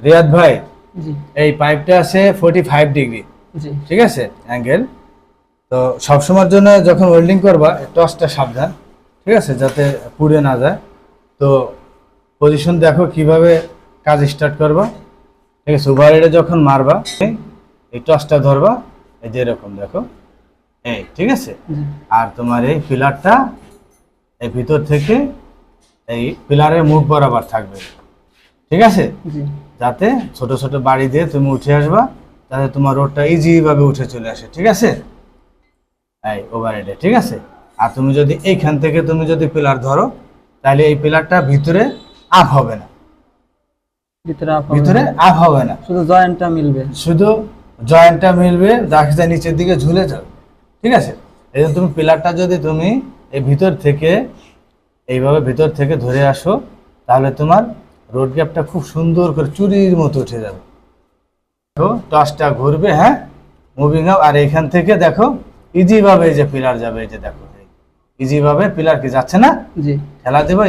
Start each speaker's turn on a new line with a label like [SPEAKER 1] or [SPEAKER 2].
[SPEAKER 1] রিয়াদ ভাই,
[SPEAKER 2] জি
[SPEAKER 1] এই পাইপটা আছে 45 ডিগ্রি,
[SPEAKER 2] জি
[SPEAKER 1] ঠিক আছে অ্যাঙ্গেল। তো সবসময়ের জন্য যখন ওয়েল্ডিং করবা টসটা সাবধান, ঠিক আছে, যাতে পুড়ে না যায়। তো পজিশন দেখো কিভাবে কাজ স্টার্ট করবা, ঠিক আছে। ওভারহেডে যখন মারবা এই টসটা ধরবা, এই যে এরকম দেখো, এই ঠিক আছে।
[SPEAKER 2] জি
[SPEAKER 1] আর তোমার এই পিলারটা এই ভিতর থেকে এই পিলারের মুখ বরাবর থাকবে, ঠিক আছে,
[SPEAKER 2] জি
[SPEAKER 1] যাতে ছোট ছোট বাড়ি দিয়ে তুমি উঠে আসবা, যাতে তোমার রোডটা ইজি ভাবে উঠে চলে আসে, ঠিক আছে, এই ওভারহেডে, ঠিক আছে। আর তুমি যদি এইখান থেকে তুমি যদি পিলার ধরো, তাহলে এই পিলারটা ভিতরে আপ হবে না,
[SPEAKER 2] ভিতরে
[SPEAKER 1] ভিতরে আপ হবে না,
[SPEAKER 2] শুধু জয়েন্টটা মিলবে।
[SPEAKER 1] শুধু জয়েন্টটা মিলবে, দেখা নিচের দিকে ঝুলে যাবে, ঠিক আছে। এই জন্য তুমি পিলারটা যদি তুমি এই ভিতর থেকে এইভাবে ভিতর থেকে ধরে আসো, তাহলে তোমার রোড গ্যাপটা খুব সুন্দর করে চুরির মতো উঠে যাবে। তো টসটা ঘুরবে, হ্যাঁ, মুভিং আপ। আর এখান থেকে দেখো ইজি ভাবে এই যে পিলার যাবে, এই যে দেখো ইজি ভাবে পিলার কি যাচ্ছে না,
[SPEAKER 2] জি
[SPEAKER 1] ঠেলা দেবো